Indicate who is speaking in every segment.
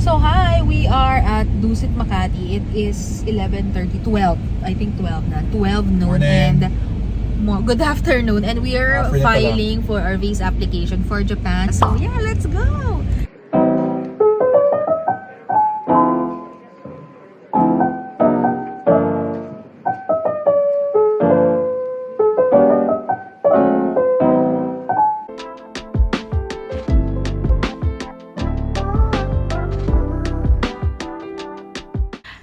Speaker 1: So hi, we are at Dusit Makati. It is 11:30, 12. I think 12 na. 12 noon.
Speaker 2: Morning.
Speaker 1: And good afternoon. And we are filing for our visa application for Japan. So yeah, let's go!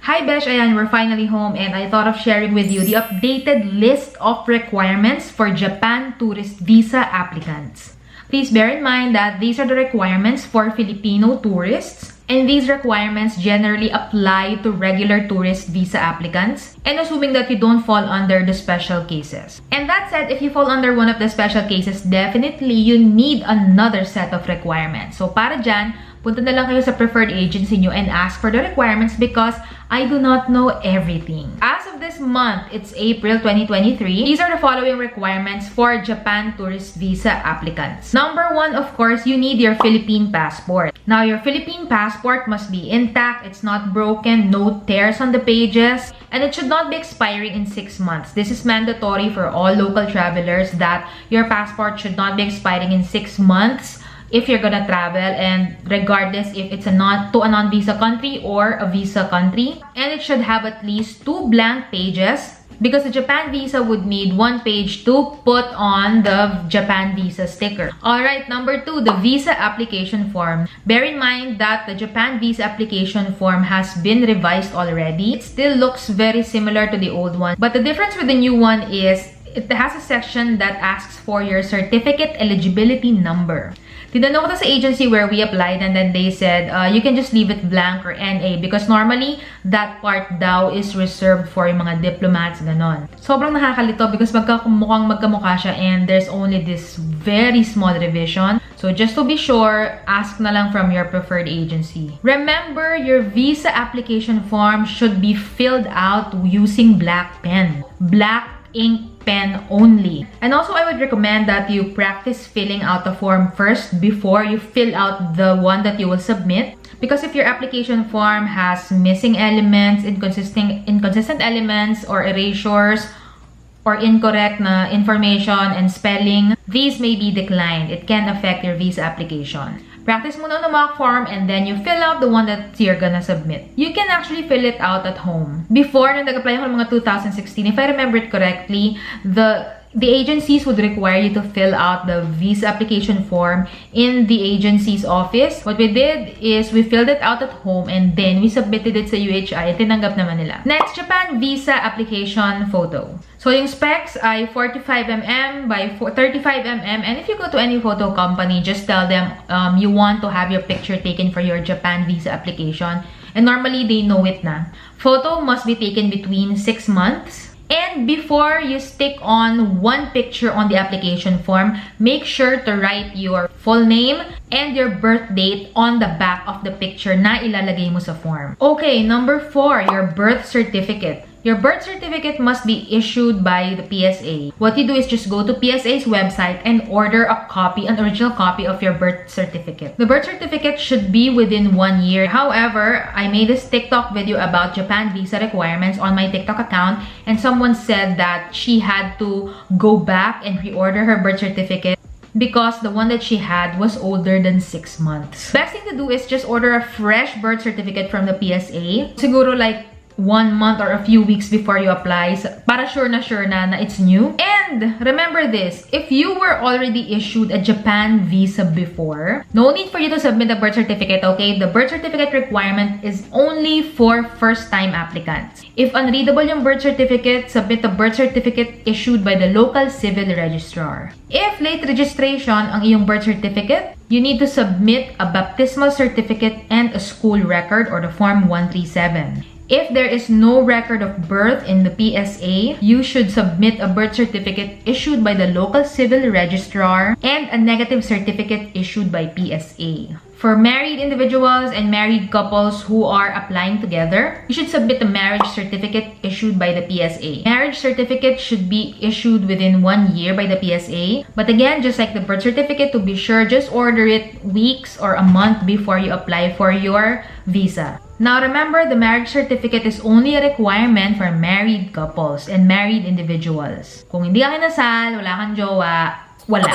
Speaker 3: Hi Besh, ayan, we're finally home and I thought of sharing with you the updated list of requirements for Japan tourist visa applicants. Please bear in mind that these are the requirements for Filipino tourists, and these requirements generally apply to regular tourist visa applicants, and assuming that you don't fall under the special cases. And that said, if you fall under one of the special cases, definitely you need another set of requirements. So para dyan, punta na lang kayo sa preferred agency nyo and ask for the requirements because I do not know everything. As of this month, it's April 2023. These are the following requirements for Japan tourist visa applicants. Number one, of course, you need your Philippine passport. Now, your Philippine passport must be intact, it's not broken, no tears on the pages, and it should not be expiring in 6 months. This is mandatory for all local travelers that your passport should not be expiring in 6 months if you're gonna travel, and regardless if it's a non-visa country or a visa country. And it should have at least 2 blank pages because the Japan visa would need 1 page to put on the Japan visa sticker. Alright, number 2, the visa application form. Bear in mind that the Japan visa application form has been revised already. It still looks very similar to the old one, but the difference with the new one is it has a section that asks for your certificate eligibility number. Tinanong ko to sa agency where we applied and then they said, you can just leave it blank or NA because normally that part daw is reserved for yung mga diplomats, ganon. Sobrang nakakalito because mukhang magkamukha siya and there's only this very small revision. So just to be sure, ask na lang from your preferred agency. Remember, your visa application form should be filled out using black pen. Black ink pen only. And also, I would recommend that you practice filling out the form first before you fill out the one that you will submit. Because if your application form has missing elements, inconsistent elements, or erasures, or incorrect na information and spelling, these may be declined. It can affect your visa application. Practice muna the mock form and then you fill out the one that you're gonna submit. You can actually fill it out at home. Before, nung nag-apply ako ng mga 2016, if I remember it correctly, the agencies would require you to fill out the visa application form in the agency's office. What we did is we filled it out at home and then we submitted it sa UHI. Tinanggap naman nila. Next, Japan visa application photo. So, yung specs ay 45mm by 35mm, and if you go to any photo company, just tell them you want to have your picture taken for your Japan visa application. And normally, they know it na. Photo must be taken between 6 months. And before you stick on one picture on the application form, make sure to write your full name and your birth date on the back of the picture na ilalagay mo sa form. Okay, number 4, your birth certificate. Your birth certificate must be issued by the PSA. What you do is just go to PSA's website and order a copy, an original copy of your birth certificate. The birth certificate should be within 1 year. However, I made this TikTok video about Japan visa requirements on my TikTok account, and someone said that she had to go back and reorder her birth certificate because the one that she had was older than 6 months. Best thing to do is just order a fresh birth certificate from the PSA. Siguro like 1 month or a few weeks before you apply para sure na it's new. And remember this, if you were already issued a Japan visa before, no need for you to submit a birth certificate, okay? The birth certificate requirement is only for first-time applicants. If unreadable yung birth certificate, submit a birth certificate issued by the local civil registrar. If late registration ang iyong birth certificate, you need to submit a baptismal certificate and a school record or the Form 137. If there is no record of birth in the PSA, you should submit a birth certificate issued by the local civil registrar and a negative certificate issued by PSA. For married individuals and married couples who are applying together, you should submit a marriage certificate issued by the PSA. Marriage certificate should be issued within 1 year by the PSA. But again, just like the birth certificate, to be sure, just order it weeks or a month before you apply for your visa. Now remember, the marriage certificate is only a requirement for married couples and married individuals. Kung hindi ka kinasal, wala kang jowa, wala.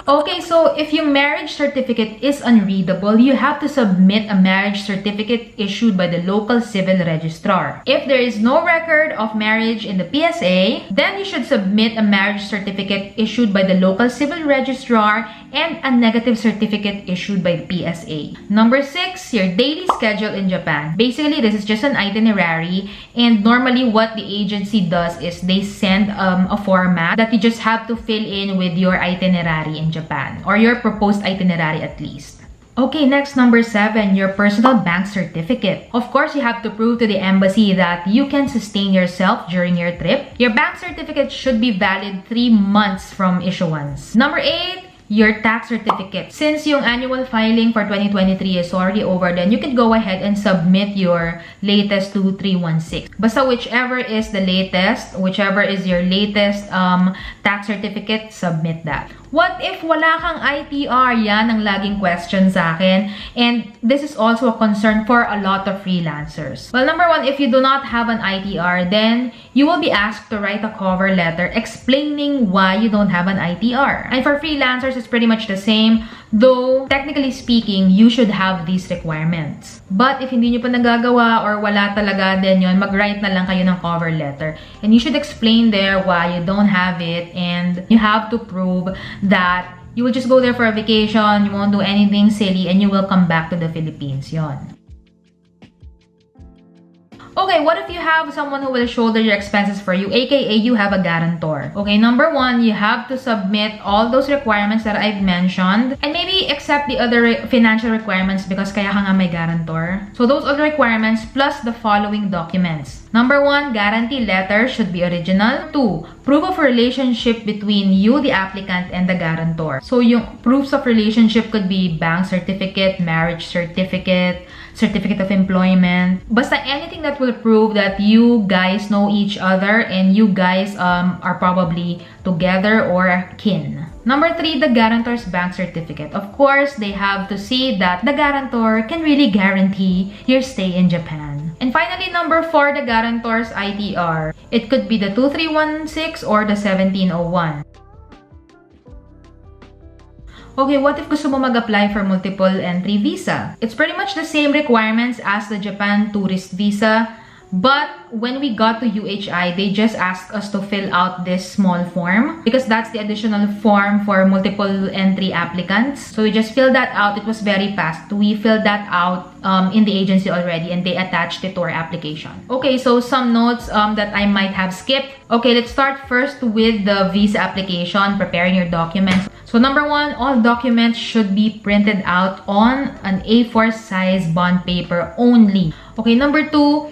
Speaker 3: Okay, so if your marriage certificate is unreadable, you have to submit a marriage certificate issued by the local civil registrar. If there is no record of marriage in the PSA, then you should submit a marriage certificate issued by the local civil registrar and a negative certificate issued by the PSA. Number 6, your daily schedule in Japan. Basically, this is just an itinerary, and normally what the agency does is they send a format that you just have to fill in with your itinerary in Japan, or your proposed itinerary at least. Okay, next, number 7, your personal bank certificate. Of course, you have to prove to the embassy that you can sustain yourself during your trip. Your bank certificate should be valid 3 months from issuance. Number 8, your tax certificate. Since yung annual filing for 2023 is already over, then you can go ahead and submit your latest 2316. Basta whichever is the latest, whichever is your latest tax certificate, submit that. What if wala kang ITR? Yan ang laging question sa akin. And this is also a concern for a lot of freelancers. Well, number 1, if you do not have an ITR, then you will be asked to write a cover letter explaining why you don't have an ITR. And for freelancers, it's pretty much the same. Though, technically speaking, you should have these requirements. But if hindi nyo pa nagagawa or wala talaga, then yun, mag-write na lang kayo ng cover letter. And you should explain there why you don't have it, and you have to prove that you will just go there for a vacation, you won't do anything silly, and you will come back to the Philippines. Yon. Okay, what if you have someone who will shoulder your expenses for you, aka you have a guarantor? Okay, number 1, you have to submit all those requirements that I've mentioned, and maybe accept the other financial requirements because kaya ka nga may guarantor. So those other requirements plus the following documents. Number 1, guarantee letter should be original. 2, proof of relationship between you, the applicant, and the guarantor. So yung proofs of relationship could be bank certificate, marriage certificate, certificate of employment. Basta anything that will prove that you guys know each other and you guys are probably together or kin. Number 3, the guarantor's bank certificate. Of course, they have to see that the guarantor can really guarantee your stay in Japan. And finally, number 4, the guarantor's ITR. It could be the 2316 or the 1701. Okay, what if gusto mo mag-apply for multiple entry visa? It's pretty much the same requirements as the Japan tourist visa, but when we got to UHI, they just asked us to fill out this small form because that's the additional form for multiple entry applicants. So we just filled that out. It was very fast. We filled that out in the agency already, and they attached it to our application. Okay, so some notes that I might have skipped. Okay, let's start first with the visa application, preparing your documents. So number 1, all documents should be printed out on an A4 size bond paper only. Okay, number 2,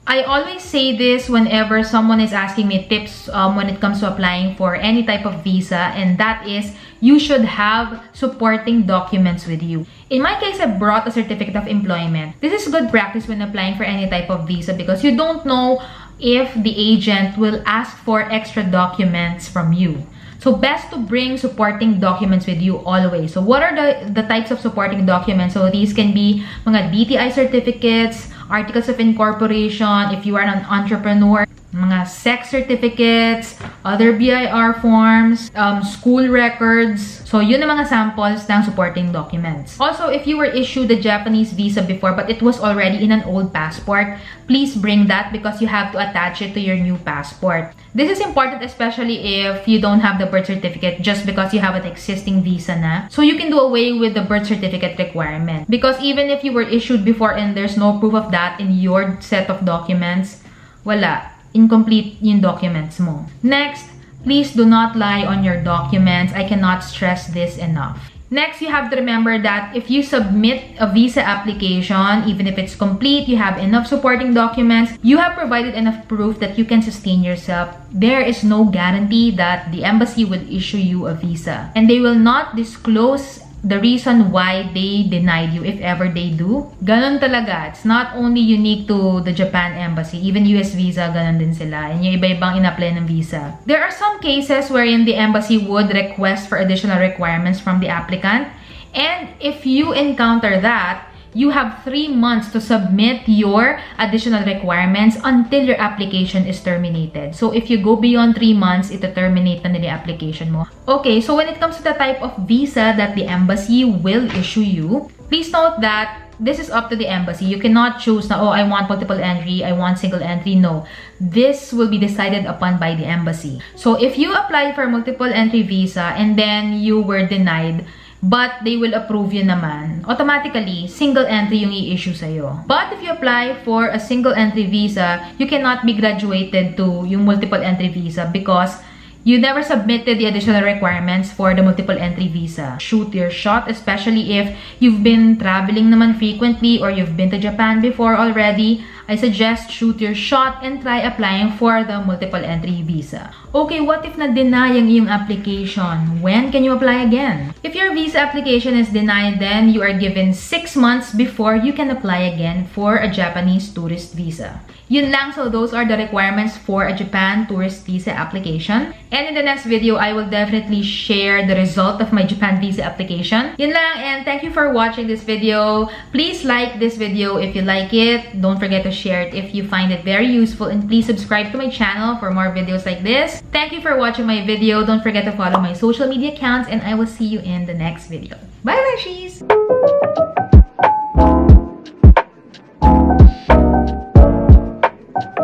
Speaker 3: I always say this whenever someone is asking me tips when it comes to applying for any type of visa, and that is you should have supporting documents with you. In my case, I brought a certificate of employment. This is good practice when applying for any type of visa because you don't know if the agent will ask for extra documents from you. So best to bring supporting documents with you always. So what are the types of supporting documents? So these can be mga DTI certificates, articles of incorporation, if you are an entrepreneur, mga SEC certificates, other BIR forms, school records. So yun ang mga samples ng supporting documents. Also, if you were issued a Japanese visa before but it was already in an old passport, please bring that because you have to attach it to your new passport. This is important especially if you don't have the birth certificate just because you have an existing visa na. So you can do away with the birth certificate requirement. Because even if you were issued before and there's no proof of that in your set of documents, wala. Incomplete yung documents mo. Next, please do not lie on your documents. I cannot stress this enough. Next, you have to remember that if you submit a visa application, even if it's complete, you have enough supporting documents, you have provided enough proof that you can sustain yourself, there is no guarantee that the embassy will issue you a visa. And they will not disclose the reason why they denied you if ever they do. Ganon talaga. It's not only unique to the Japan embassy. Even US visa, ganon din sila. And yung iba-ibang in-apply ng visa. There are some cases wherein the embassy would request for additional requirements from the applicant. And if you encounter that, you have 3 months to submit your additional requirements until your application is terminated. So if you go beyond 3 months, ito terminate na nila yung application mo. Okay, so when it comes to the type of visa that the embassy will issue you, please note that this is up to the embassy. You cannot choose na, oh, I want multiple entry, I want single entry. No. This will be decided upon by the embassy. So if you apply for multiple entry visa and then you were denied, but they will approve you naman, automatically, single entry yung i-issue sa'yo. But if you apply for a single entry visa, you cannot be graduated to yung multiple entry visa because you never submitted the additional requirements for the multiple entry visa. Shoot your shot, especially if you've been traveling naman frequently or you've been to Japan before already. I suggest shoot your shot and try applying for the multiple entry visa. Okay, what if na-deny ang iyong application? When can you apply again? If your visa application is denied, then you are given 6 months before you can apply again for a Japanese tourist visa. Yun lang, so those are the requirements for a Japan tourist visa application. And in the next video, I will definitely share the result of my Japan visa application. Yun lang, and thank you for watching this video. Please like this video if you like it. Don't forget to share it if you find it very useful, and please subscribe to my channel for more videos like this. Thank you for watching my video. Don't forget to follow my social media accounts, and I will see you in the next video. Bye, Beshies!